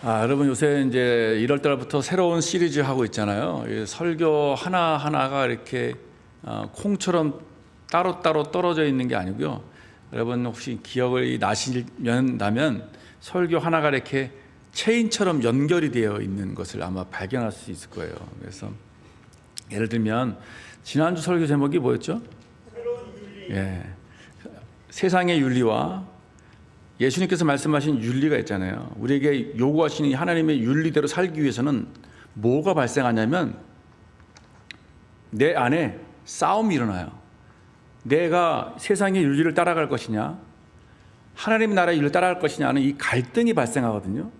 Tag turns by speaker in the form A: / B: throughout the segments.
A: 여러분 요새 이제 1월 달부터 새로운 시리즈 하고 있잖아요. 이 설교 하나하나가 이렇게 콩처럼 따로따로 떨어져 있는 게 아니고요. 여러분 혹시 기억을 나면 설교 하나가 이렇게 체인처럼 연결이 되어 있는 것을 아마 발견할 수 있을 거예요. 그래서 예를 들면 지난주 설교 제목이 뭐였죠? 세상의 윤리와 예수님께서 말씀하신 윤리가 있잖아요. 우리에게 요구하시는 하나님의 윤리대로 살기 위해서는 뭐가 발생하냐면 내 안에 싸움이 일어나요. 내가 세상의 윤리를 따라갈 것이냐, 하나님 나라의 윤리를 따라갈 것이냐는 이 갈등이 발생하거든요.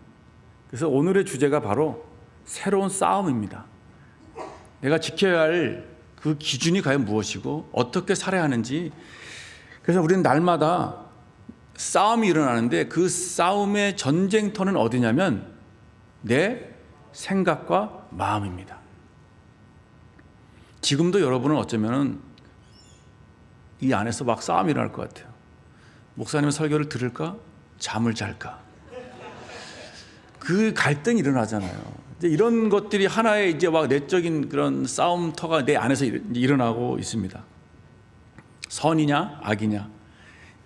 A: 그래서 오늘의 주제가 바로 새로운 싸움입니다. 내가 지켜야 할 그 기준이 과연 무엇이고 어떻게 살아야 하는지. 그래서 우리는 날마다 싸움이 일어나는데 그 싸움의 전쟁터는 어디냐면 내 생각과 마음입니다. 지금도 여러분은 어쩌면 이 안에서 막 싸움이 일어날 것 같아요. 목사님의 설교를 들을까? 잠을 잘까? 그 갈등이 일어나잖아요. 이제 이런 것들이 하나의 이제 막 내적인 그런 싸움터가 내 안에서 일어나고 있습니다. 선이냐 악이냐,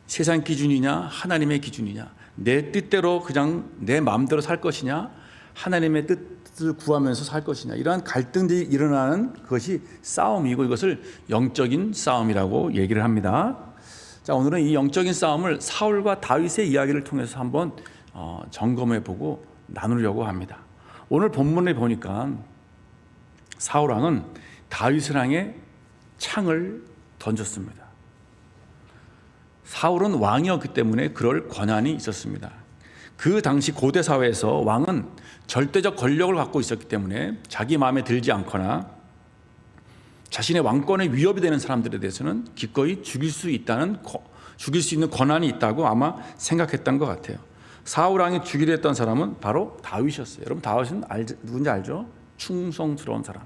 A: 세상 기준이냐 하나님의 기준이냐, 내 뜻대로 그냥 내 마음대로 살 것이냐 하나님의 뜻을 구하면서 살 것이냐, 이러한 갈등들이 일어나는 것이 싸움이고 이것을 영적인 싸움이라고 얘기를 합니다. 자, 오늘은 이 영적인 싸움을 사울과 다윗의 이야기를 통해서 한번 점검해 보고 나누려고 합니다. 오늘 본문에 보니까 사울 왕은 다윗을 향해 창을 던졌습니다. 사울은 왕이었기 때문에 그럴 권한이 있었습니다. 그 당시 고대 사회에서 왕은 절대적 권력을 갖고 있었기 때문에 자기 마음에 들지 않거나 자신의 왕권에 위협이 되는 사람들에 대해서는 기꺼이 죽일 수 있는 권한이 있다고 아마 생각했던 것 같아요. 사울 왕이 죽이려 했던 사람은 바로 다윗이었어요. 여러분 다윗은 누군지 알죠? 충성스러운 사람,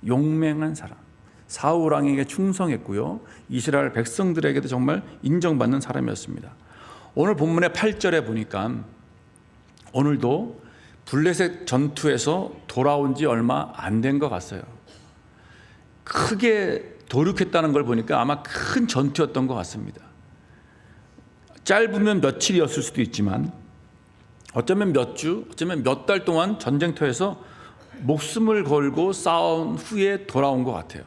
A: 용맹한 사람. 사울 왕에게 충성했고요, 이스라엘 백성들에게도 정말 인정받는 사람이었습니다. 오늘 본문의 8절에 보니까 오늘도 블레셋 전투에서 돌아온 지 얼마 안 된 것 같아요. 크게 도륙했다는 걸 보니까 아마 큰 전투였던 것 같습니다. 짧으면 며칠이었을 수도 있지만 어쩌면 몇 주, 어쩌면 몇 달 동안 전쟁터에서 목숨을 걸고 싸운 후에 돌아온 것 같아요.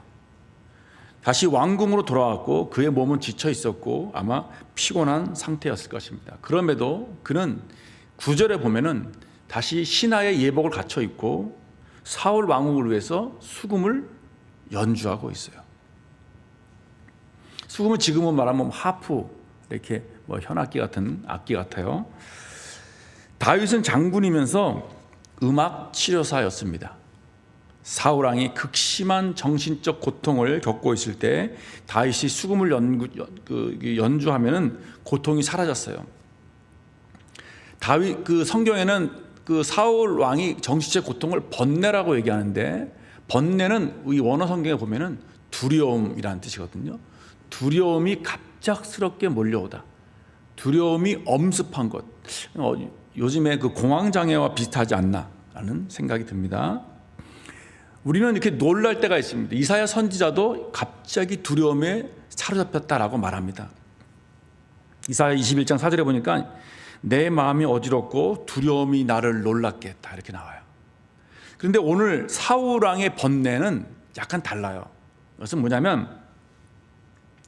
A: 다시 왕궁으로 돌아왔고 그의 몸은 지쳐 있었고 아마 피곤한 상태였을 것입니다. 그럼에도 그는 9절에 보면은 다시 신하의 예복을 갖춰 입고 사울 왕국을 위해서 수금을 연주하고 있어요. 수금은 지금은 말하면 하프, 이렇게 뭐 현악기 같은 악기 같아요. 다윗은 장군이면서 음악 치료사였습니다. 사울 왕이 극심한 정신적 고통을 겪고 있을 때 다윗이 수금을 연주하면은 고통이 사라졌어요. 다윗 성경에는 사울 왕이 정신적 고통을 번뇌라고 얘기하는데, 번뇌는 이 원어 성경에 보면은 두려움이라는 뜻이거든요. 두려움이 갑작스럽게 몰려오다, 두려움이 엄습한 것. 요즘에 공황장애와 비슷하지 않나라는 생각이 듭니다. 우리는 이렇게 놀랄 때가 있습니다. 이사야 선지자도 갑자기 두려움에 사로잡혔다라고 말합니다. 이사야 21장 4절에 보니까 내 마음이 어지럽고 두려움이 나를 놀랍게 했다, 이렇게 나와요. 그런데 오늘 사울 왕의 번뇌는 약간 달라요. 그것은 뭐냐면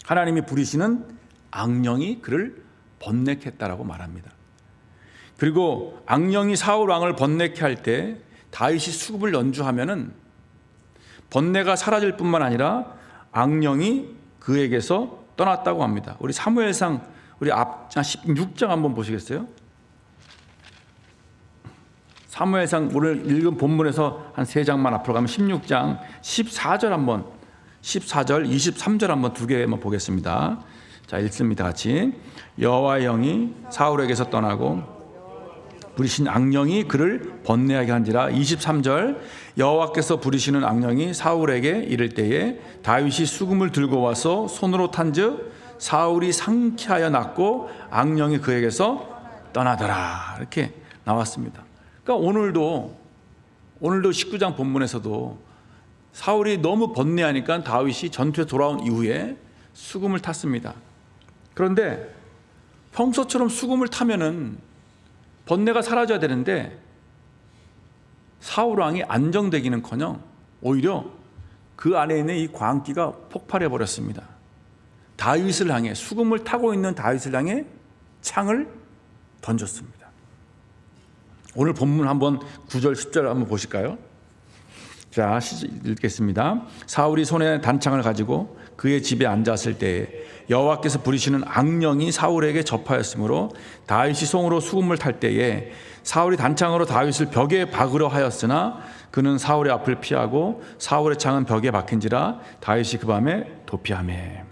A: 하나님이 부리시는 악령이 그를 번뇌케 했다라고 말합니다. 그리고 악령이 사울 왕을 번뇌케 할 때 다윗이 수금을 연주하면은 번뇌가 사라질 뿐만 아니라 악령이 그에게서 떠났다고 합니다. 우리 사무엘상 우리 앞 16장 한번 보시겠어요? 사무엘상 오늘 읽은 본문에서 한 3장만 앞으로 가면 16장 14절 한번, 14절 23절 한번 두 개만 보겠습니다. 자, 읽습니다. 같이. 여호와의 영이 사울에게서 떠나고 부리신 악령이 그를 번뇌하게 한지라. 23절 여호와께서 부리시는 악령이 사울에게 이를 때에 다윗이 수금을 들고 와서 손으로 탄즉 사울이 상쾌하여 낫고 악령이 그에게서 떠나더라, 이렇게 나왔습니다. 그러니까 오늘도 19장 본문에서도 사울이 너무 번뇌하니까 다윗이 전투에 돌아온 이후에 수금을 탔습니다. 그런데 평소처럼 수금을 타면은 번뇌가 사라져야 되는데 사울 왕이 안정되기는커녕 오히려 그 안에 있는 이 광기가 폭발해 버렸습니다. 다윗을 향해, 수금을 타고 있는 다윗을 향해 창을 던졌습니다. 오늘 본문 한번 9절 10절 한번 보실까요? 자, 읽겠습니다. 사울이 손에 단창을 가지고 그의 집에 앉았을 때에 여호와께서 부리시는 악령이 사울에게 접하였으므로 다윗이 송으로 수금을 탈 때에 사울이 단창으로 다윗을 벽에 박으려 하였으나 그는 사울의 앞을 피하고 사울의 창은 벽에 박힌지라 다윗이 그 밤에 도피하매.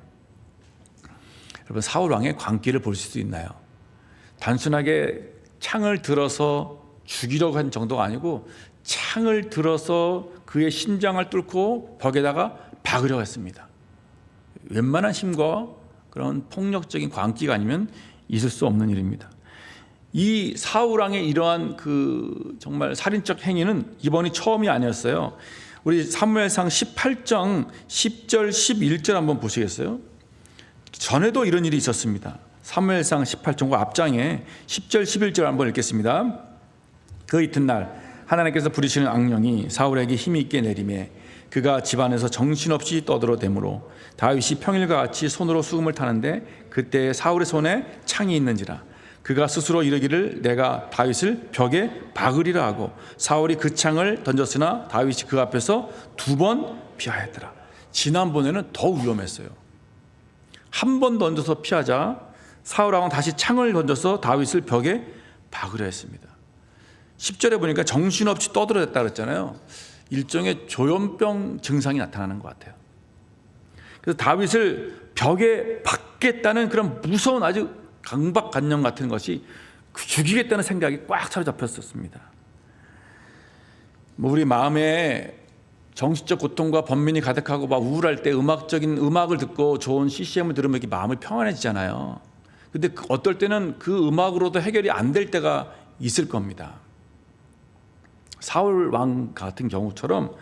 A: 여러분, 사울 왕의 광기를 볼 수도 있나요? 단순하게 창을 들어서 죽이려고 한 정도가 아니고 창을 들어서 그의 심장을 뚫고 벽에다가 박으려고 했습니다. 웬만한 힘과 그런 폭력적인 광기가 아니면 있을 수 없는 일입니다. 이 사울 왕의 이러한 그 정말 살인적 행위는 이번이 처음이 아니었어요. 우리 사무엘상 18장 10절 11절 한번 보시겠어요? 전에도 이런 일이 있었습니다. 사무엘상 18장과 앞장에 10절 11절 한번 읽겠습니다. 그 이튿날 하나님께서 부리시는 악령이 사울에게 힘이 있게 내리매 그가 집안에서 정신없이 떠들어대므로 다윗이 평일과 같이 손으로 수금을 타는데 그때 사울의 손에 창이 있는지라 그가 스스로 이르기를 내가 다윗을 벽에 박으리라 하고 사울이 그 창을 던졌으나 다윗이 그 앞에서 2번 피하였더라. 지난번에는 더 위험했어요. 한 번 던져서 피하자 사울 왕은 다시 창을 던져서 다윗을 벽에 박으려 했습니다. 10절에 보니까 정신없이 떠들어댔다 그랬잖아요. 일종의 조현병 증상이 나타나는 것 같아요. 그래서 다윗을 벽에 박겠다는 그런 무서운 아주 강박관념 같은 것이 죽이겠다는 생각이 꽉 사로잡혔었습니다. 우리 마음에 정신적 고통과 번민이 가득하고 막 우울할 때 음악적인 음악을 듣고 좋은 CCM을 들으면 이렇게 마음이 평안해지잖아요. 근데 어떨 때는 그 음악으로도 해결이 안 될 때가 있을 겁니다. 사울 왕 같은 경우처럼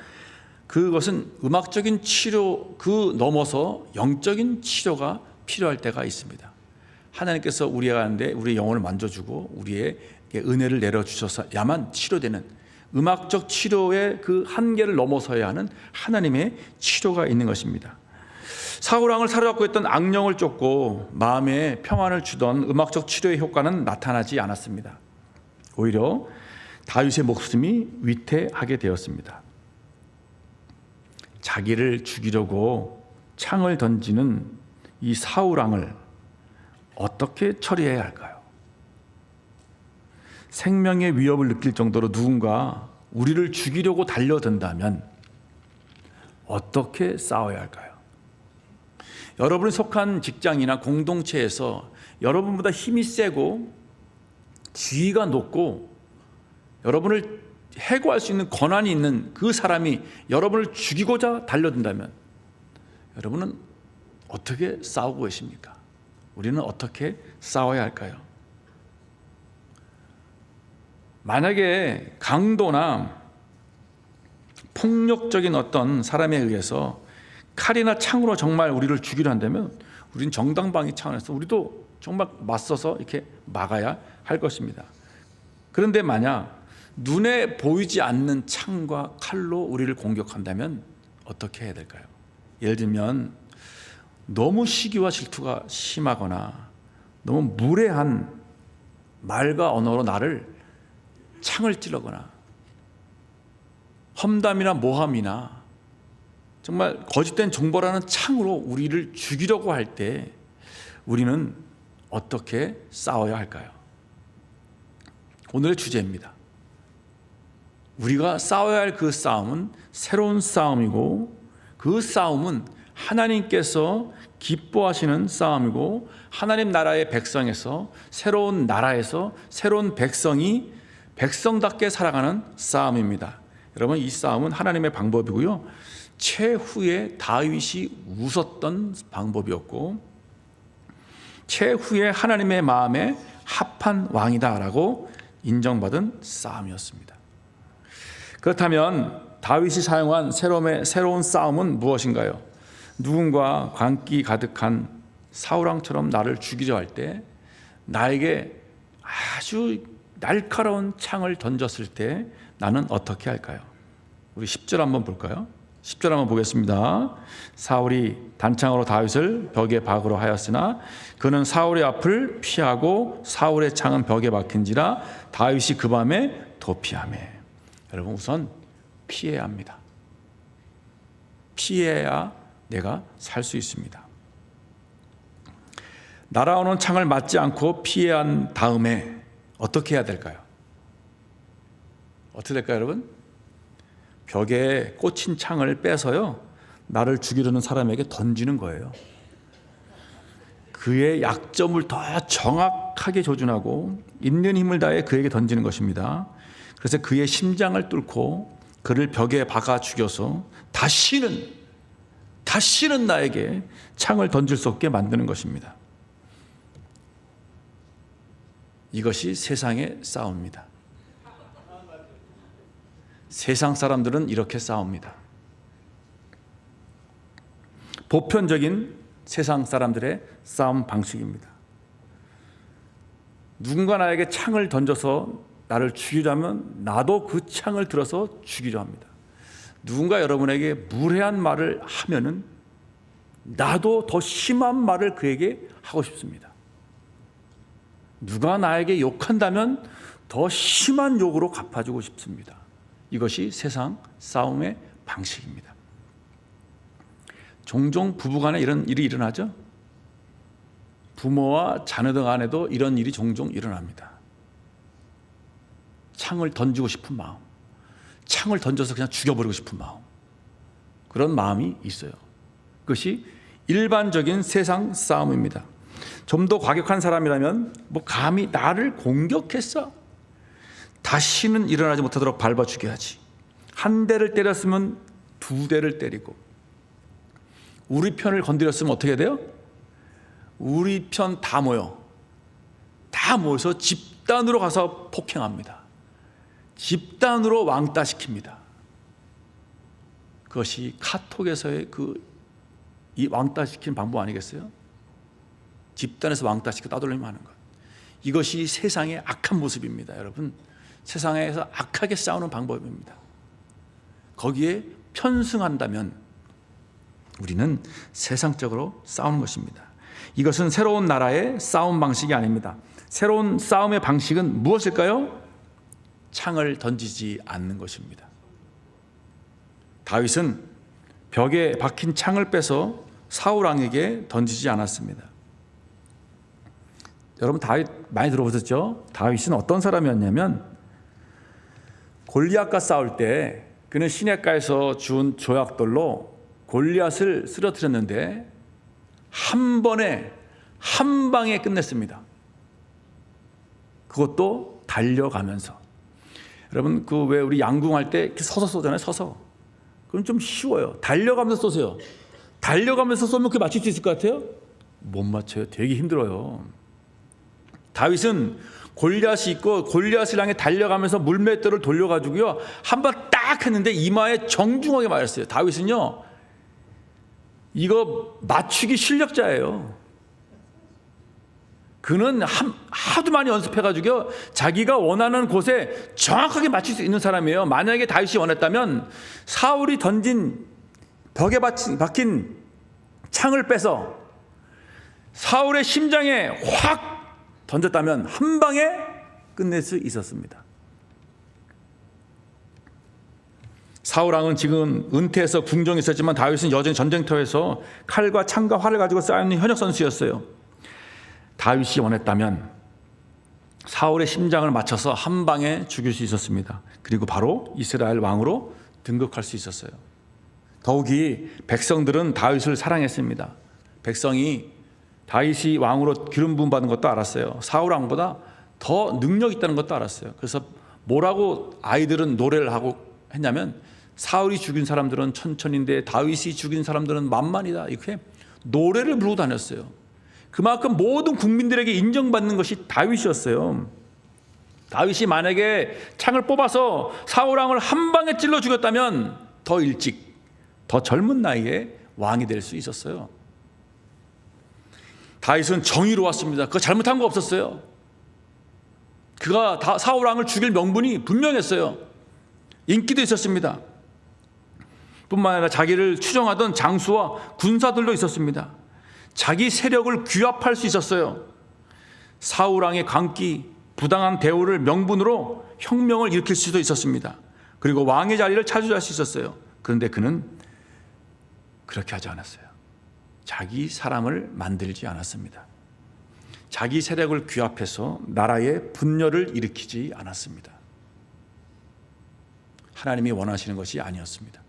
A: 그것은 음악적인 치료 그 넘어서 영적인 치료가 필요할 때가 있습니다. 하나님께서 우리가 하는데 우리의 영혼을 만져주고 우리의 은혜를 내려주셔야만 치료되는 음악적 치료의 그 한계를 넘어서야 하는 하나님의 치료가 있는 것입니다. 사울 왕을 사로잡고 있던 악령을 쫓고 마음에 평안을 주던 음악적 치료의 효과는 나타나지 않았습니다. 오히려 다윗의 목숨이 위태하게 되었습니다. 자기를 죽이려고 창을 던지는 이 사울 왕을 어떻게 처리해야 할까요? 생명의 위협을 느낄 정도로 누군가 우리를 죽이려고 달려든다면 어떻게 싸워야 할까요? 여러분이 속한 직장이나 공동체에서 여러분보다 힘이 세고 지위가 높고 여러분을 해고할 수 있는 권한이 있는 그 사람이 여러분을 죽이고자 달려든다면 여러분은 어떻게 싸우고 계십니까? 우리는 어떻게 싸워야 할까요? 만약에 강도나 폭력적인 어떤 사람에 의해서 칼이나 창으로 정말 우리를 죽이려 한다면 우리는 정당방위 차원에서 우리도 정말 맞서서 이렇게 막아야 할 것입니다. 그런데 만약 눈에 보이지 않는 창과 칼로 우리를 공격한다면 어떻게 해야 될까요? 예를 들면 너무 시기와 질투가 심하거나 너무 무례한 말과 언어로 나를 창을 찌르거나 험담이나 모함이나 정말 거짓된 정보라는 창으로 우리를 죽이려고 할 때 우리는 어떻게 싸워야 할까요? 오늘의 주제입니다. 우리가 싸워야 할 그 싸움은 새로운 싸움이고 그 싸움은 하나님께서 기뻐하시는 싸움이고 하나님 나라의 백성에서 새로운 나라에서 새로운 백성이 백성답게 살아가는 싸움입니다. 여러분, 이 싸움은 하나님의 방법이고요, 최후에 다윗이 웃었던 방법이었고 최후에 하나님의 마음에 합한 왕이다라고 인정받은 싸움이었습니다. 그렇다면 다윗이 사용한 새로운 싸움은 무엇인가요? 누군가 광기 가득한 사울왕처럼 나를 죽이려 할 때 나에게 아주 날카로운 창을 던졌을 때 나는 어떻게 할까요? 우리 10절 한번 볼까요? 10절 한번 보겠습니다. 사울이 단창으로 다윗을 벽에 박으러 하였으나 그는 사울의 앞을 피하고 사울의 창은 벽에 박힌지라 다윗이 그 밤에 도피하매. 여러분, 우선 피해야 합니다. 피해야 내가 살 수 있습니다. 날아오는 창을 맞지 않고 피한 다음에 어떻게 해야 될까요? 어떻게 될까요, 여러분? 벽에 꽂힌 창을 빼서요, 나를 죽이려는 사람에게 던지는 거예요. 그의 약점을 더 정확하게 조준하고 있는 힘을 다해 그에게 던지는 것입니다. 그래서 그의 심장을 뚫고 그를 벽에 박아 죽여서 다시는 나에게 창을 던질 수 없게 만드는 것입니다. 이것이 세상의 싸움입니다. 세상 사람들은 이렇게 싸웁니다. 보편적인 세상 사람들의 싸움 방식입니다. 누군가 나에게 창을 던져서 나를 죽이려면 나도 그 창을 들어서 죽이려 합니다. 누군가 여러분에게 무례한 말을 하면은 나도 더 심한 말을 그에게 하고 싶습니다. 누가 나에게 욕한다면 더 심한 욕으로 갚아주고 싶습니다. 이것이 세상 싸움의 방식입니다. 종종 부부간에 이런 일이 일어나죠. 부모와 자녀들 간에도 이런 일이 종종 일어납니다. 창을 던지고 싶은 마음, 창을 던져서 그냥 죽여버리고 싶은 마음, 그런 마음이 있어요. 그것이 일반적인 세상 싸움입니다. 좀 더 과격한 사람이라면 감히 나를 공격했어? 다시는 일어나지 못하도록 밟아 죽여야지. 한 대를 때렸으면 두 대를 때리고, 우리 편을 건드렸으면 어떻게 돼요? 우리 편 다 모여서 집단으로 가서 폭행합니다. 집단으로 왕따시킵니다. 그것이 카톡에서의 이 왕따시키는 방법 아니겠어요? 집단에서 왕따시켜 따돌림을 하는 것. 이것이 세상의 악한 모습입니다. 여러분, 세상에서 악하게 싸우는 방법입니다. 거기에 편승한다면 우리는 세상적으로 싸우는 것입니다. 이것은 새로운 나라의 싸움 방식이 아닙니다. 새로운 싸움의 방식은 무엇일까요? 창을 던지지 않는 것입니다. 다윗은 벽에 박힌 창을 빼서 사울 왕에게 던지지 않았습니다. 여러분, 다윗 많이 들어보셨죠? 다윗은 어떤 사람이었냐면 골리앗과 싸울 때 그는 시냇가에서 주운 조약돌로 골리앗을 쓰러뜨렸는데 한 방에 끝냈습니다. 그것도 달려가면서. 여러분, 왜 우리 양궁할 때 이렇게 서서 쏘잖아요. 서서. 그건 좀 쉬워요. 달려가면서 쏘세요. 달려가면서 쏘면 그게 맞출 수 있을 것 같아요? 못 맞춰요. 되게 힘들어요. 다윗은 골리앗이 있고 골리앗을 향해 달려가면서 물맷돌을 돌려가지고요, 한 번 딱 했는데 이마에 정중하게 맞았어요. 다윗은요, 이거 맞추기 실력자예요. 그는 하도 많이 연습해가지고요, 자기가 원하는 곳에 정확하게 맞출 수 있는 사람이에요. 만약에 다윗이 원했다면 사울이 던진 벽에 박힌 창을 빼서 사울의 심장에 확 던졌다면 한 방에 끝낼 수 있었습니다. 사울 왕은 지금 은퇴해서 궁정에 있었지만 다윗은 여전히 전쟁터에서 칼과 창과 활을 가지고 쌓여있는 현역 선수였어요. 다윗이 원했다면 사울의 심장을 맞춰서 한 방에 죽일 수 있었습니다. 그리고 바로 이스라엘 왕으로 등극할 수 있었어요. 더욱이 백성들은 다윗을 사랑했습니다. 백성이 다윗이 왕으로 기름 부음 받은 것도 알았어요. 사울 왕보다 더 능력 있다는 것도 알았어요. 그래서 뭐라고 아이들은 노래를 하고 했냐면, 사울이 죽인 사람들은 천천인데 다윗이 죽인 사람들은 만만이다, 이렇게 노래를 부르고 다녔어요. 그만큼 모든 국민들에게 인정받는 것이 다윗이었어요. 다윗이 만약에 창을 뽑아서 사울 왕을 한 방에 찔러 죽였다면 더 일찍, 더 젊은 나이에 왕이 될 수 있었어요. 다윗은 정의로웠습니다. 그거 잘못한 거 없었어요. 그가 사울 왕을 죽일 명분이 분명했어요. 인기도 있었습니다. 뿐만 아니라 자기를 추종하던 장수와 군사들도 있었습니다. 자기 세력을 규합할 수 있었어요. 사울 왕의 광기, 부당한 대우를 명분으로 혁명을 일으킬 수도 있었습니다. 그리고 왕의 자리를 차지할 수 있었어요. 그런데 그는 그렇게 하지 않았어요. 자기 사람을 만들지 않았습니다. 자기 세력을 규합해서 나라의 분열을 일으키지 않았습니다. 하나님이 원하시는 것이 아니었습니다.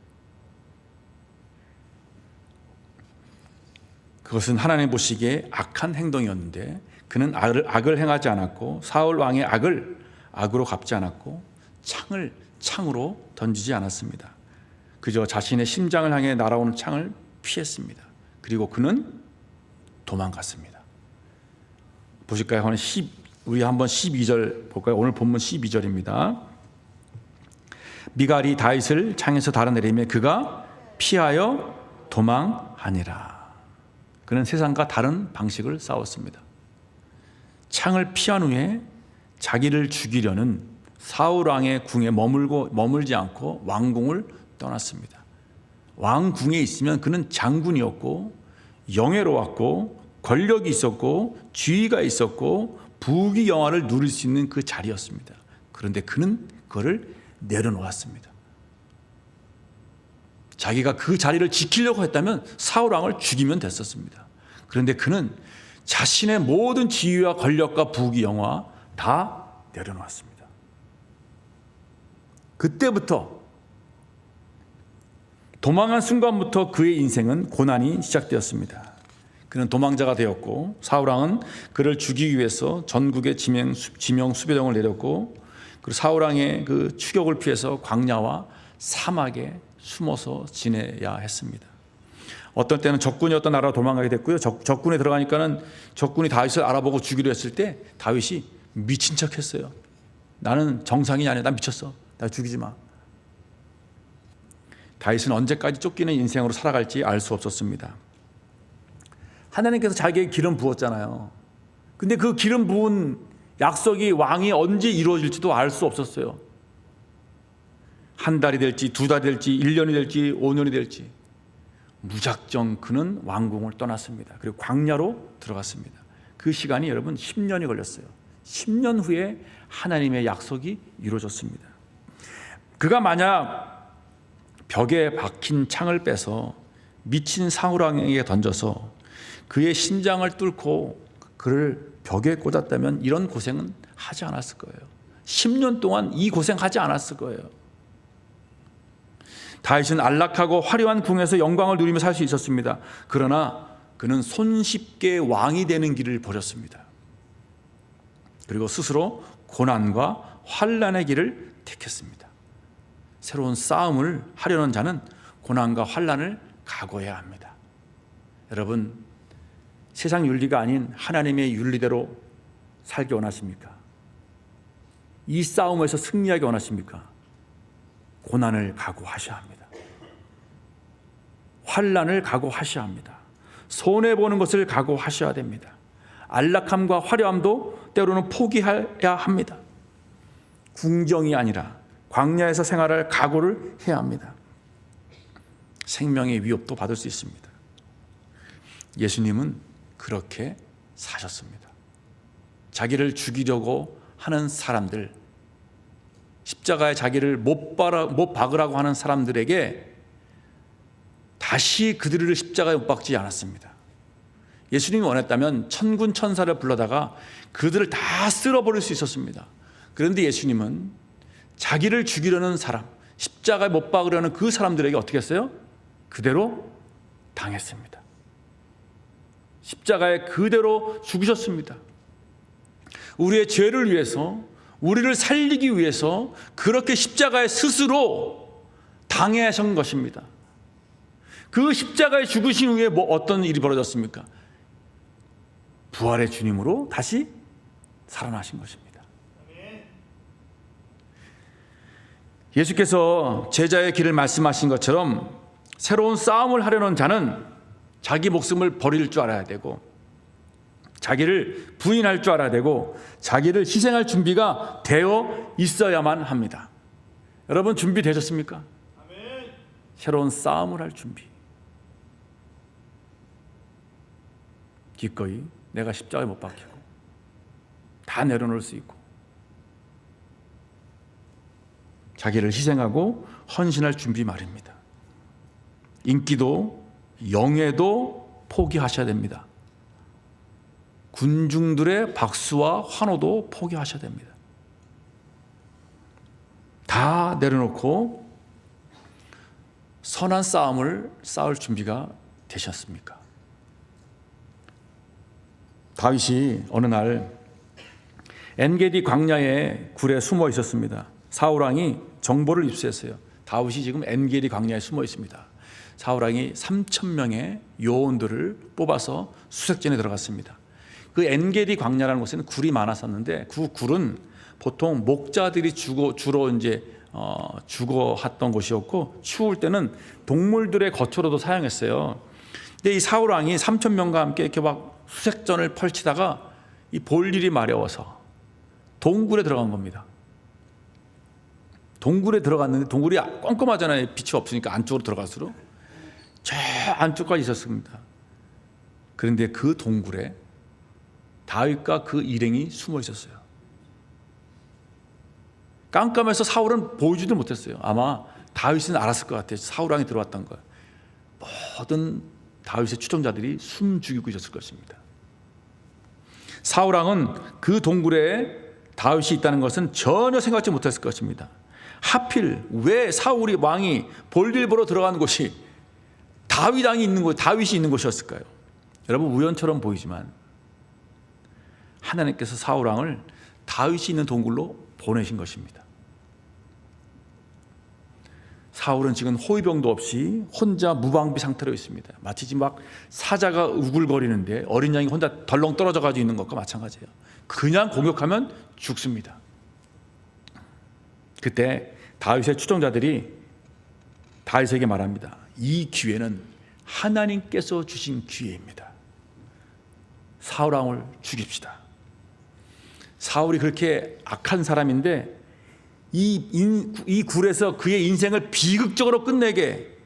A: 그것은 하나님 보시기에 악한 행동이었는데 그는 악을 행하지 않았고 사울 왕의 악을 악으로 갚지 않았고 창을 창으로 던지지 않았습니다. 그저 자신의 심장을 향해 날아오는 창을 피했습니다. 그리고 그는 도망갔습니다. 보실까요? 우리 한번 12절 볼까요? 오늘 본문 12절입니다. 미갈이 다윗을 창에서 달아내리며 그가 피하여 도망하니라. 그는 세상과 다른 방식을 싸웠습니다. 창을 피한 후에 자기를 죽이려는 사울 왕의 궁에 머물지 않고 왕궁을 떠났습니다. 왕궁에 있으면 그는 장군이었고 영예로웠고 권력이 있었고 지위가 있었고 부귀 영화를 누릴 수 있는 그 자리였습니다. 그런데 그는 그거를 내려놓았습니다. 자기가 그 자리를 지키려고 했다면 사울 왕을 죽이면 됐었습니다. 그런데 그는 자신의 모든 지위와 권력과 부귀 영화 다 내려놓았습니다. 그때부터 도망한 순간부터 그의 인생은 고난이 시작되었습니다. 그는 도망자가 되었고 사울 왕은 그를 죽이기 위해서 전국에 지명 수배령을 내렸고 그리고 사울 왕의 그 추격을 피해서 광야와 사막에 숨어서 지내야 했습니다. 어떤 때는 적군이 어떤 나라로 도망가게 됐고요. 적군에 들어가니까는 적군이 다윗을 알아보고 죽이려 했을 때 다윗이 미친 척했어요. 나는 정상이 아니야. 난 미쳤어. 나 죽이지 마. 다윗은 언제까지 쫓기는 인생으로 살아갈지 알 수 없었습니다. 하나님께서 자기에게 기름 부었잖아요. 근데 그 기름 부은 약속이 왕이 언제 이루어질지도 알 수 없었어요. 한 달이 될지 두 달이 될지 1년이 될지 5년이 될지 무작정 그는 왕궁을 떠났습니다. 그리고 광야로 들어갔습니다. 그 시간이 여러분 10년이 걸렸어요. 10년 후에 하나님의 약속이 이루어졌습니다. 그가 만약 벽에 박힌 창을 빼서 미친 사울 왕에게 던져서 그의 심장을 뚫고 그를 벽에 꽂았다면 이런 고생은 하지 않았을 거예요. 10년 동안 이 고생하지 않았을 거예요. 다윗은 안락하고 화려한 궁에서 영광을 누리며 살 수 있었습니다. 그러나 그는 손쉽게 왕이 되는 길을 버렸습니다. 그리고 스스로 고난과 환난의 길을 택했습니다. 새로운 싸움을 하려는 자는 고난과 환난을 각오해야 합니다. 여러분, 세상 윤리가 아닌 하나님의 윤리대로 살기 원하십니까? 이 싸움에서 승리하기 원하십니까? 고난을 각오하셔야 합니다. 환난을 각오하셔야 합니다. 손해보는 것을 각오하셔야 됩니다. 안락함과 화려함도 때로는 포기해야 합니다. 궁정이 아니라 광야에서 생활할 각오를 해야 합니다. 생명의 위협도 받을 수 있습니다. 예수님은 그렇게 사셨습니다. 자기를 죽이려고 하는 사람들, 십자가에 자기를 못 박으라고 하는 사람들에게 다시 그들을 십자가에 못 박지 않았습니다. 예수님이 원했다면 천군 천사를 불러다가 그들을 다 쓸어버릴 수 있었습니다. 그런데 예수님은 자기를 죽이려는 사람, 십자가에 못 박으려는 그 사람들에게 어떻게 했어요? 그대로 당했습니다. 십자가에 그대로 죽으셨습니다. 우리의 죄를 위해서, 우리를 살리기 위해서 그렇게 십자가에 스스로 당하신 것입니다. 그 십자가에 죽으신 후에 어떤 일이 벌어졌습니까? 부활의 주님으로 다시 살아나신 것입니다. 예수께서 제자의 길을 말씀하신 것처럼 새로운 싸움을 하려는 자는 자기 목숨을 버릴 줄 알아야 되고, 자기를 부인할 줄 알아야 되고, 자기를 희생할 준비가 되어 있어야만 합니다. 여러분 준비되셨습니까? 새로운 싸움을 할 준비. 기꺼이 내가 십자가에 못 박히고 다 내려놓을 수 있고, 자기를 희생하고 헌신할 준비 말입니다. 인기도 영예도 포기하셔야 됩니다. 군중들의 박수와 환호도 포기하셔야 됩니다. 다 내려놓고 선한 싸움을 싸울 준비가 되셨습니까? 다윗이 어느 날 엔게디 광야에 굴에 숨어 있었습니다. 사울왕이 정보를 입수했어요. 다윗이 지금 엔게디 광야에 숨어 있습니다. 사울왕이 3,000명의 요원들을 뽑아서 수색전에 들어갔습니다. 그 엔게디 광야라는 곳에는 굴이 많았었는데, 그 굴은 보통 목자들이 주로 이제 죽어했던 곳이었고, 추울 때는 동물들의 거처로도 사용했어요. 근데 이 사울왕이 3,000명과 함께 이렇게 막 수색전을 펼치다가 이 볼 일이 마려워서 동굴에 들어간 겁니다. 동굴에 들어갔는데 동굴이 껌껌하잖아요. 빛이 없으니까 안쪽으로 들어갈수록 저 안쪽까지 있었습니다. 그런데 그 동굴에 다윗과 그 일행이 숨어 있었어요. 깜깜해서 사울은 보이지도 못했어요. 아마 다윗은 알았을 것 같아요. 사울왕이 들어왔던 걸. 모든 다윗의 추종자들이 숨 죽이고 있었을 것입니다. 사울왕은 그 동굴에 다윗이 있다는 것은 전혀 생각지 못했을 것입니다. 하필 왜 사울이 왕이 볼일 보러 들어간 곳이 다윗이 있는 곳이었을까요? 여러분, 우연처럼 보이지만 하나님께서 사울왕을 다윗이 있는 동굴로 보내신 것입니다. 사울은 지금 호위병도 없이 혼자 무방비 상태로 있습니다. 마치 지금 막 사자가 우글거리는데 어린 양이 혼자 덜렁 떨어져 가지고 있는 것과 마찬가지예요. 그냥 공격하면 죽습니다. 그때 다윗의 추종자들이 다윗에게 말합니다. 이 기회는 하나님께서 주신 기회입니다. 사울왕을 죽입시다. 사울이 그렇게 악한 사람인데 이 굴에서 그의 인생을 비극적으로 끝내게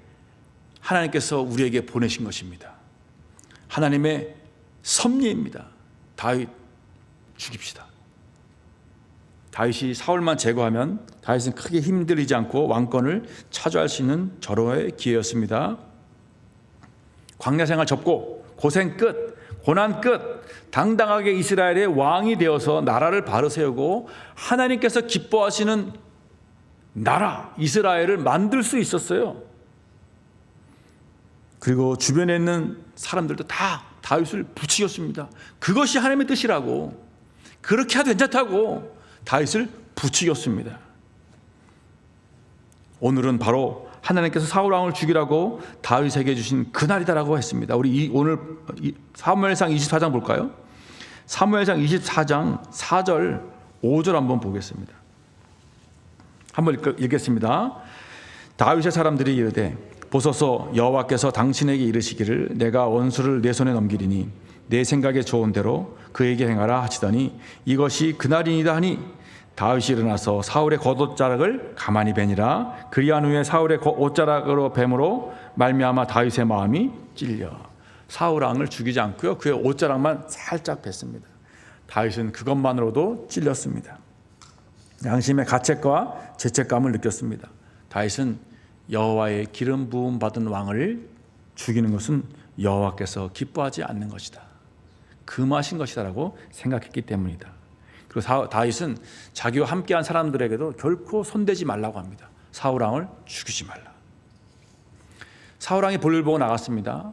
A: 하나님께서 우리에게 보내신 것입니다. 하나님의 섭리입니다. 다윗 죽입시다. 다윗이 사울만 제거하면 다윗은 크게 힘들이지 않고 왕권을 차지할 수 있는 절호의 기회였습니다. 광야 생활 접고 고생 끝, 고난 끝, 당당하게 이스라엘의 왕이 되어서 나라를 바로 세우고 하나님께서 기뻐하시는 나라 이스라엘을 만들 수 있었어요. 그리고 주변에 있는 사람들도 다 다윗을 부추겼습니다. 그것이 하나님의 뜻이라고, 그렇게 해도 괜찮다고 다윗을 부추겼습니다. 오늘은 바로 하나님께서 사울왕을 죽이라고 다윗에게 주신 그날이다라고 했습니다. 우리 오늘 사무엘상 24장 볼까요? 사무엘상 24장 4절 5절 한번 보겠습니다. 한번 읽겠습니다. 다윗의 사람들이 이르되 보소서, 여호와께서 당신에게 이르시기를 내가 원수를 내 손에 넘기리니 내 생각에 좋은 대로 그에게 행하라 하시더니 이것이 그날이니이다 하니 다윗이 일어나서 사울의 겉옷자락을 가만히 베니라. 그리한 후에 사울의 옷자락으로 뱀으로 말미암아 다윗의 마음이 찔려 사울 왕을 죽이지 않고요, 그의 옷자락만 살짝 뺐습니다. 다윗은 그것만으로도 찔렸습니다. 양심의 가책과 죄책감을 느꼈습니다. 다윗은 여호와의 기름 부음 받은 왕을 죽이는 것은 여호와께서 기뻐하지 않는 것이다, 금하신 것이다라고 생각했기 때문이다. 그리고 다윗은 자기와 함께한 사람들에게도 결코 손대지 말라고 합니다. 사울왕을 죽이지 말라. 사울왕이 볼일 보고 나갔습니다.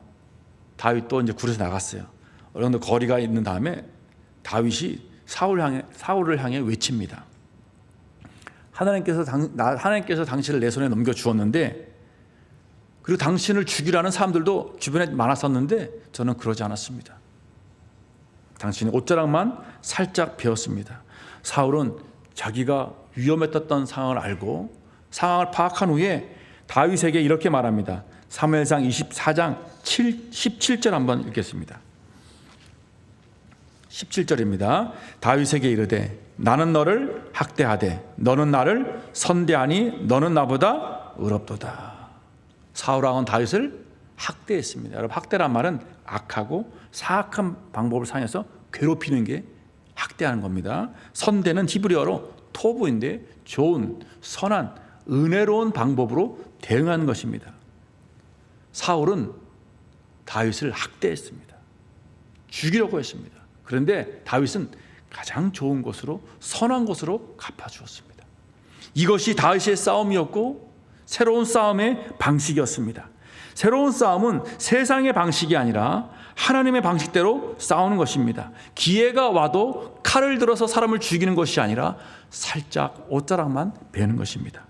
A: 다윗도 이제 굴에서 나갔어요. 어느 정도 거리가 있는 다음에 다윗이 사울을 향해 외칩니다. 하나님께서 당신을 내 손에 넘겨 주었는데, 그리고 당신을 죽이라는 사람들도 주변에 많았었는데 저는 그러지 않았습니다. 당신의 옷자락만 살짝 베었습니다. 사울은 자기가 위험했던 상황을 알고 상황을 파악한 후에 다윗에게 이렇게 말합니다. 사무엘상 24장 17절 한번 읽겠습니다. 17절입니다. 다윗에게 이르되 나는 너를 학대하되 너는 나를 선대하니 너는 나보다 의롭도다. 사울왕은 다윗을 학대했습니다. 여러분, 학대란 말은 악하고 사악한 방법을 사용해서 괴롭히는 게 학대하는 겁니다. 선대는 히브리어로 토부인데 좋은, 선한, 은혜로운 방법으로 대응하는 것입니다. 사울은 다윗을 학대했습니다. 죽이려고 했습니다. 그런데 다윗은 가장 좋은 것으로, 선한 것으로 갚아주었습니다. 이것이 다윗의 싸움이었고 새로운 싸움의 방식이었습니다. 새로운 싸움은 세상의 방식이 아니라 하나님의 방식대로 싸우는 것입니다. 기회가 와도 칼을 들어서 사람을 죽이는 것이 아니라 살짝 옷자락만 베는 것입니다.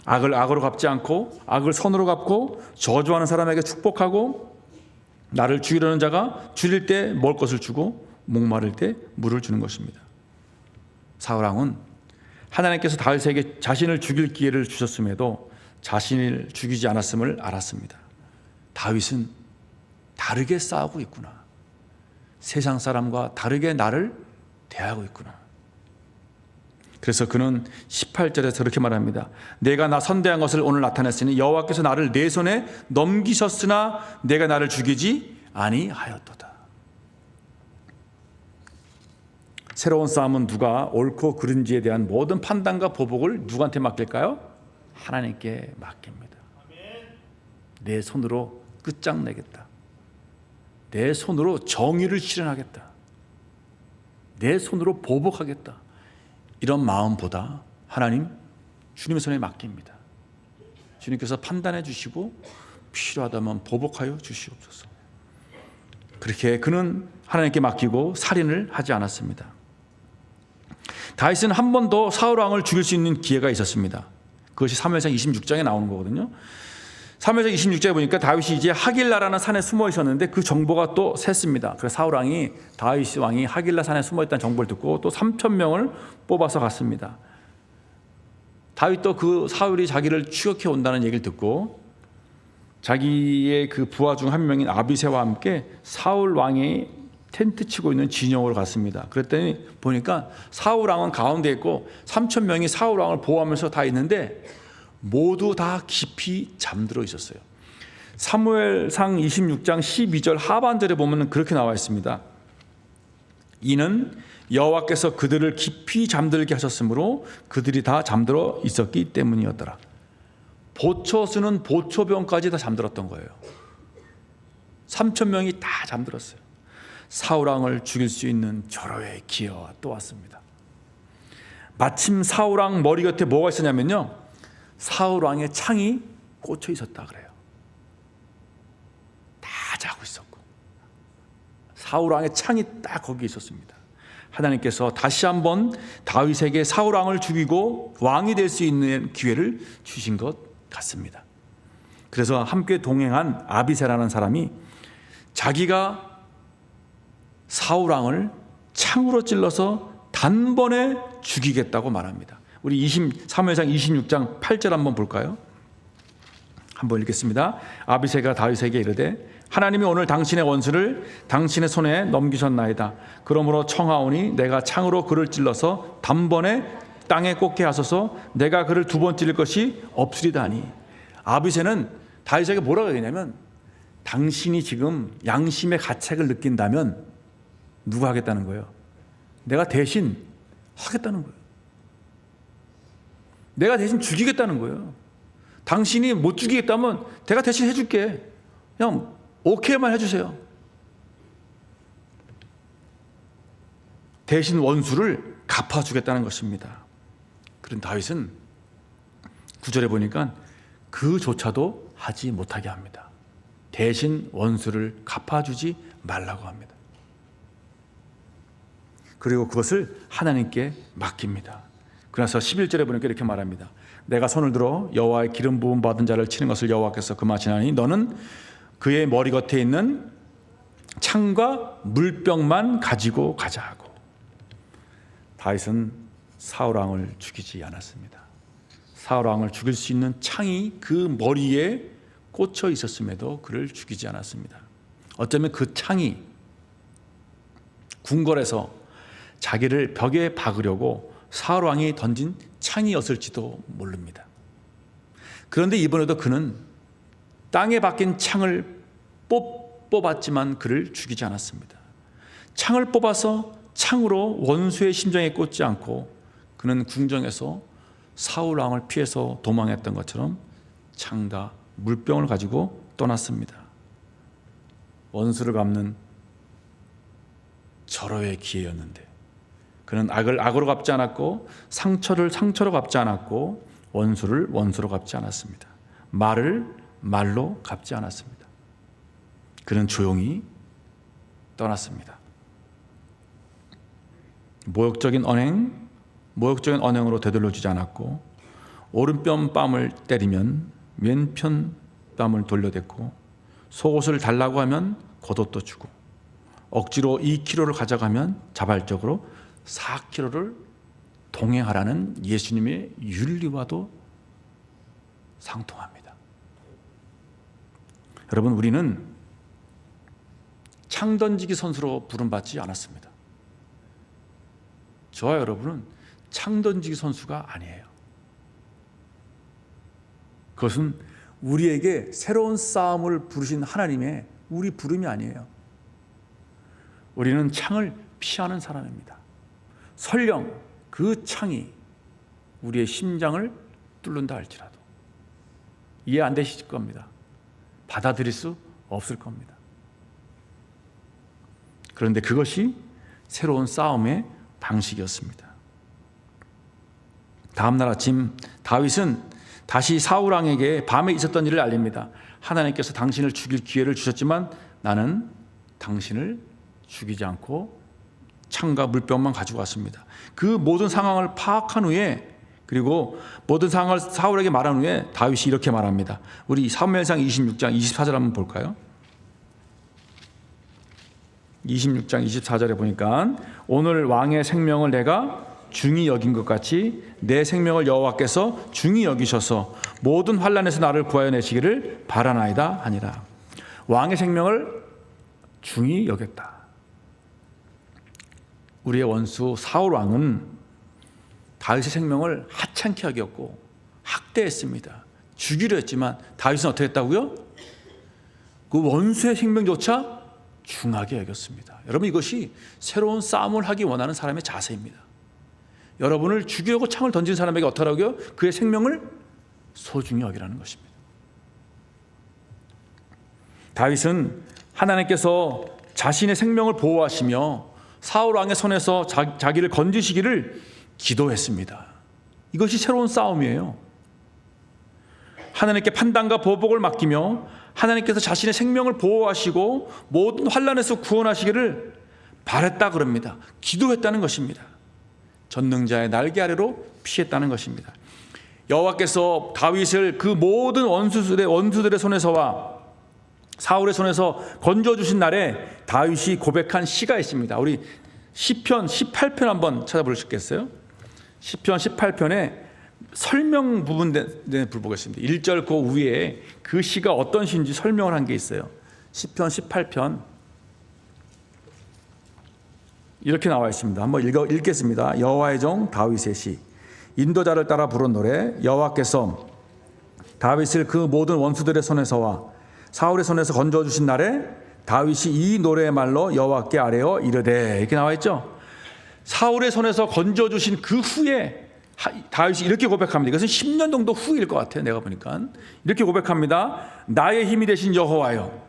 A: 악을 악으로 갚지 않고 악을 선으로 갚고 저주하는 사람에게 축복하고 나를 죽이려는 자가 줄일 때 먹을 것을 주고 목마를 때 물을 주는 것입니다. 사울왕은 하나님께서 다윗에게 자신을 죽일 기회를 주셨음에도 자신을 죽이지 않았음을 알았습니다. 다윗은 다르게 싸우고 있구나. 세상 사람과 다르게 나를 대하고 있구나. 그래서 그는 18절에서 이렇게 말합니다. 내가 나 선대한 것을 오늘 나타냈으니 여호와께서 나를 내 손에 넘기셨으나 내가 나를 죽이지 아니하였도다. 새로운 싸움은 누가 옳고 그른지에 대한 모든 판단과 보복을 누구한테 맡길까요? 하나님께 맡깁니다. 내 손으로 끝장내겠다. 내 손으로 정의를 실현하겠다. 내 손으로 보복하겠다. 이런 마음보다 하나님, 주님의 손에 맡깁니다. 주님께서 판단해 주시고 필요하다면 보복하여 주시옵소서. 그렇게 그는 하나님께 맡기고 살인을 하지 않았습니다. 다윗은 한 번 더 사울왕을 죽일 수 있는 기회가 있었습니다. 그것이 사무엘상 26장에 나오는 거거든요. 사무엘상 26장에 보니까 다윗이 이제 하길라라는 산에 숨어 있었는데 그 정보가 또 샜습니다. 그래서 사울왕이 다윗 왕이 하길라 산에 숨어 있다는 정보를 듣고 또 3,000명을 뽑아서 갔습니다. 다윗도 그 사울이 자기를 추격해 온다는 얘기를 듣고 자기의 그 부하 중 한 명인 아비새와 함께 사울 왕이 텐트 치고 있는 진영으로 갔습니다. 그랬더니 보니까 사울 왕은 가운데 있고 3,000명이 사울 왕을 보호하면서 다 있는데 모두 다 깊이 잠들어 있었어요. 사무엘상 26장 12절 하반절에 보면 그렇게 나와 있습니다. 이는 여호와께서 그들을 깊이 잠들게 하셨으므로 그들이 다 잠들어 있었기 때문이었더라. 보초수는 보초병까지 다 잠들었던 거예요. 3,000명이 다 잠들었어요. 사울왕을 죽일 수 있는 절호의 기회가 또 왔습니다. 마침 사울왕 머리 곁에 뭐가 있었냐면요, 사울왕의 창이 꽂혀 있었다 그래요. 다 자고 있었고 사울왕의 창이 딱 거기에 있었습니다. 하나님께서 다시 한번 다윗에게 사울왕을 죽이고 왕이 될 수 있는 기회를 주신 것 같습니다. 그래서 함께 동행한 아비새라는 사람이 자기가 사울왕을 창으로 찔러서 단번에 죽이겠다고 말합니다. 우리 사무엘상 26장 8절 한번 볼까요? 한번 읽겠습니다. 아비새가 다윗에게 이르되 하나님이 오늘 당신의 원수를 당신의 손에 넘기셨나이다. 그러므로 청하오니 내가 창으로 그를 찔러서 단번에 땅에 꽂게 하소서. 내가 그를 두 번 찔릴 것이 없으리다 하니. 아비새는 다윗에게 뭐라고 얘기냐면 당신이 지금 양심의 가책을 느낀다면 누가 하겠다는 거예요? 내가 대신 하겠다는 거예요. 내가 대신 죽이겠다는 거예요. 당신이 못 죽이겠다면 내가 대신 해줄게. 그냥 오케이만 해주세요. 대신 원수를 갚아주겠다는 것입니다. 그런 다윗은 9절에 보니까 그조차도 하지 못하게 합니다. 대신 원수를 갚아주지 말라고 합니다. 그리고 그것을 하나님께 맡깁니다. 그래서 11절에 보니까 이렇게 말합니다. 내가 손을 들어 여호와의 기름 부음 받은 자를 치는 것을 여호와께서 금하시나니 너는 그의 머리 겉에 있는 창과 물병만 가지고 가자 하고. 다윗은 사울왕을 죽이지 않았습니다. 사울 왕을 죽일 수 있는 창이 그 머리에 꽂혀 있었음에도 그를 죽이지 않았습니다. 어쩌면 그 창이 궁궐에서 자기를 벽에 박으려고 사울 왕이 던진 창이었을지도 모릅니다. 그런데 이번에도 그는 땅에 박힌 창을 뽑았지만 그를 죽이지 않았습니다. 창을 뽑아서 창으로 원수의 심장에 꽂지 않고 그는 궁정에서 사울 왕을 피해서 도망했던 것처럼 창과 물병을 가지고 떠났습니다. 원수를 갚는 절호의 기회였는데 그는 악을 악으로 갚지 않았고 상처를 상처로 갚지 않았고 원수를 원수로 갚지 않았습니다. 말을 말로 갚지 않았습니다. 그는 조용히 떠났습니다. 모욕적인 언행으로 되돌려주지 않았고 오른편 뺨을 때리면 왼편 뺨을 돌려댔고 속옷을 달라고 하면 겉옷도 주고 억지로 2kg를 가져가면 자발적으로 4kg를 동행하라는 예수님의 윤리와도 상통합니다. 여러분, 우리는 창 던지기 선수로 부름받지 않았습니다. 저와 여러분은 창 던지기 선수가 아니에요. 그것은 우리에게 새로운 싸움을 부르신 하나님의 우리 부름이 아니에요. 우리는 창을 피하는 사람입니다. 설령 그 창이 우리의 심장을 뚫는다 할지라도 이해 안 되실 겁니다. 받아들일 수 없을 겁니다. 그런데 그것이 새로운 싸움의 방식이었습니다. 다음 날 아침 다윗은 다시 사울 왕에게 밤에 있었던 일을 알립니다. 하나님께서 당신을 죽일 기회를 주셨지만 나는 당신을 죽이지 않고 창과 물병만 가지고 왔습니다. 그 모든 상황을 파악한 후에 그리고 모든 상황을 사울에게 말한 후에 다윗이 이렇게 말합니다. 우리 사무엘상 26장 24절 한번 볼까요? 26장 24절에 보니까 오늘 왕의 생명을 내가 중히 여긴 것 같이 내 생명을 여호와께서 중히 여기셔서 모든 환난에서 나를 구하여 내시기를 바라나이다 하니라. 왕의 생명을 중히 여겼다. 우리의 원수 사울 왕은 다윗의 생명을 하찮게 여겼고 학대했습니다. 죽이려 했지만 다윗은 어떻게 했다고요? 그 원수의 생명조차 중하게 여겼습니다. 여러분, 이것이 새로운 싸움을 하기 원하는 사람의 자세입니다. 여러분을 죽이려고 창을 던진 사람에게 어떠라고요? 그의 생명을 소중히 여기라는 것입니다. 다윗은 하나님께서 자신의 생명을 보호하시며 사울 왕의 손에서 자기를 건지시기를 기도했습니다. 이것이 새로운 싸움이에요. 하나님께 판단과 보복을 맡기며 하나님께서 자신의 생명을 보호하시고 모든 환난에서 구원하시기를 바랬다 그럽니다. 기도했다는 것입니다. 전능자의 날개 아래로 피했다는 것입니다. 여호와께서 다윗을 그 모든 원수들의 손에서와 사울의 손에서 건져주신 날에 다윗이 고백한 시가 있습니다. 우리 시편 18편 한번 찾아보시겠어요? 시편 18편에 설명 부분에 불보겠습니다. 1절 그 위에 그 시가 어떤 시인지 설명을 한 게 있어요. 시편 18편 이렇게 나와 있습니다. 한번 읽겠습니다. 여호와의 종 다윗의 시. 인도자를 따라 부른 노래. 여호와께서 다윗을 그 모든 원수들의 손에서와 사울의 손에서 건져주신 날에 다윗이 이 노래의 말로 여호와께 아뢰어 이르되, 이렇게 나와 있죠. 사울의 손에서 건져주신 그 후에 다윗이 이렇게 고백합니다. 이것은 10년 정도 후일 것 같아요. 내가 보니까 이렇게 고백합니다. 나의 힘이 되신 여호와여,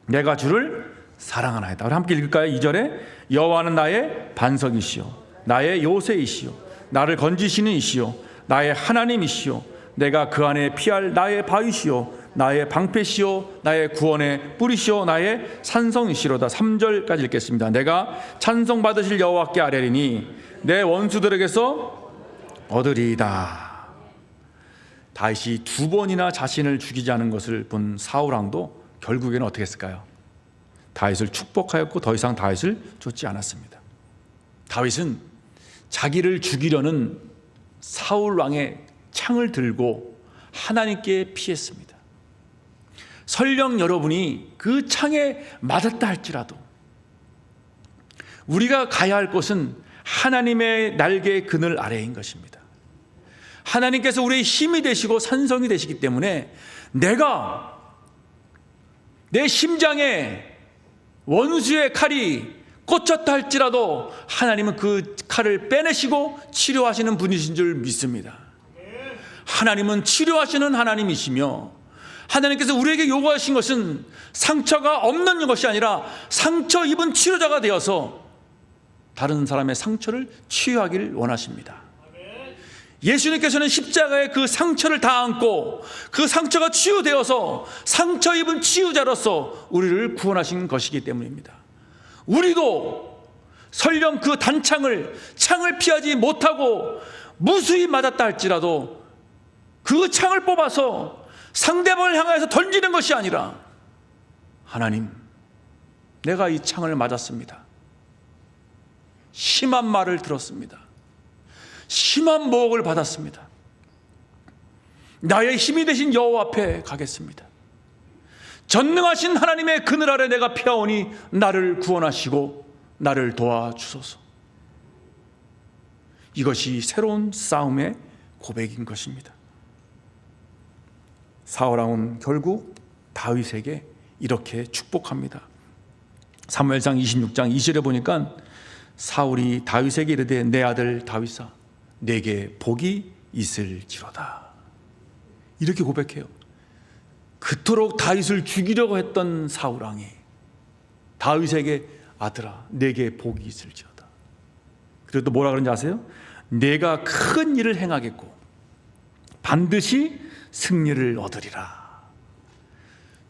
A: 내가 주를 사랑하나이다. 우리 함께 읽을까요? 2절에 여호와는 나의 반석이시요 나의 요새이시요 나를 건지시는 이시요 나의 하나님이시요 내가 그 안에 피할 나의 바위시요 나의 방패시요 나의 구원의 뿌리시요 나의 산성이시로다. 3절까지 읽겠습니다. 내가 찬송받으실 여호와께 아뢰리니 내 원수들에게서 얻으리이다. 다윗이 두 번이나 자신을 죽이지 않은 것을 본 사울 왕도 결국에는 어떻게 했을까요? 다윗을 축복하였고 더 이상 다윗을 쫓지 않았습니다. 다윗은 자기를 죽이려는 사울 왕의 창을 들고 하나님께 피했습니다. 설령 여러분이 그 창에 맞았다 할지라도 우리가 가야 할 곳은 하나님의 날개의 그늘 아래인 것입니다. 하나님께서 우리의 힘이 되시고 산성이 되시기 때문에 내가 내 심장에 원수의 칼이 꽂혔다 할지라도 하나님은 그 칼을 빼내시고 치료하시는 분이신 줄 믿습니다. 하나님은 치료하시는 하나님이시며 하나님께서 우리에게 요구하신 것은 상처가 없는 것이 아니라 상처 입은 치료자가 되어서 다른 사람의 상처를 치유하기를 원하십니다. 예수님께서는 십자가에 그 상처를 다 안고 그 상처가 치유되어서 상처 입은 치유자로서 우리를 구원하신 것이기 때문입니다. 우리도 설령 그 창을 피하지 못하고 무수히 맞았다 할지라도 그 창을 뽑아서 상대방을 향해서 던지는 것이 아니라 하나님, 내가 이 창을 맞았습니다. 심한 말을 들었습니다. 심한 모욕을 받았습니다. 나의 힘이 되신 여호와 앞에 가겠습니다. 전능하신 하나님의 그늘 아래 내가 피하오니 나를 구원하시고 나를 도와주소서. 이것이 새로운 싸움의 고백인 것입니다. 사울왕은 결국 다윗에게 이렇게 축복합니다. 사무엘상 26장 2절에 보니까 사울이 다윗에게 이르되 내 아들 다윗아 내게 복이 있을지로다. 이렇게 고백해요. 그토록 다윗을 죽이려고 했던 사울왕이 다윗에게 아들아 내게 복이 있을지어다. 그리고 또 뭐라 그런지 아세요? 내가 큰 일을 행하겠고 반드시 승리를 얻으리라.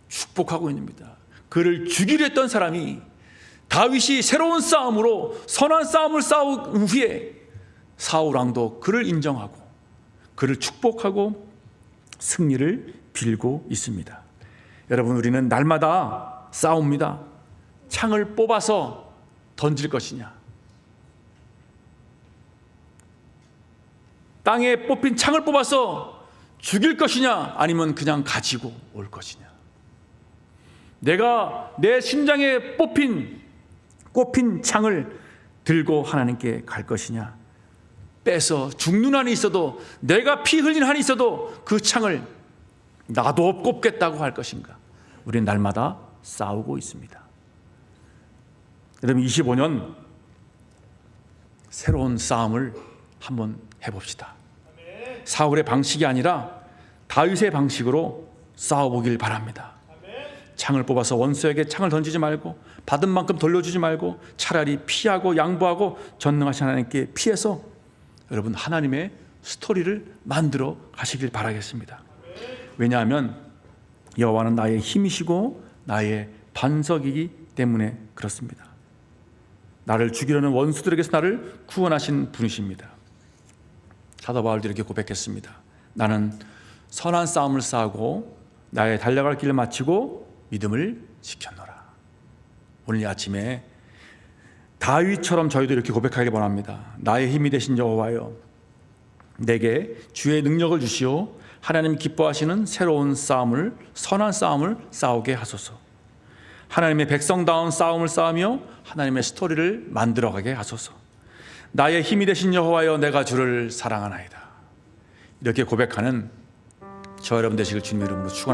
A: 축복하고 있습니다. 그를 죽이려 했던 사람이 다윗이 새로운 싸움으로 선한 싸움을 싸운 후에 사울왕도 그를 인정하고 그를 축복하고 승리를 빌고 있습니다. 여러분, 우리는 날마다 싸웁니다. 창을 뽑아서 던질 것이냐, 땅에 뽑힌 창을 뽑아서 죽일 것이냐, 아니면 그냥 가지고 올 것이냐. 내가 내 심장에 꼽힌 창을 들고 하나님께 갈 것이냐, 빼서 죽는 한이 있어도, 내가 피 흘린 한이 있어도 그 창을 나도 꼽겠다고 할 것인가. 우리는 날마다 싸우고 있습니다. 여러분, 25년 새로운 싸움을 한번 해봅시다. 사울의 방식이 아니라 다윗의 방식으로 싸워보길 바랍니다. 창을 뽑아서 원수에게 창을 던지지 말고 받은 만큼 돌려주지 말고 차라리 피하고 양보하고 전능하신 하나님께 피해서 여러분 하나님의 스토리를 만들어 가시길 바라겠습니다. 왜냐하면 여호와는 나의 힘이시고 나의 반석이기 때문에 그렇습니다. 나를 죽이려는 원수들에게서 나를 구원하신 분이십니다. 사도 바울도 이렇게 고백했습니다. 나는 선한 싸움을 싸우고 나의 달려갈 길을 마치고 믿음을 지켰노라. 오늘 이 아침에 다윗처럼 저희도 이렇게 고백하길 원합니다. 나의 힘이 되신 여호와여, 내게 주의 능력을 주시오. 하나님 기뻐하시는 새로운 싸움을, 선한 싸움을 싸우게 하소서. 하나님의 백성다운 싸움을 싸우며 하나님의 스토리를 만들어가게 하소서. 나의 힘이 되신 여호와여, 내가 주를 사랑하나이다. 이렇게 고백하는 저 여러분 되시길 주님의 이름으로 축원합니다.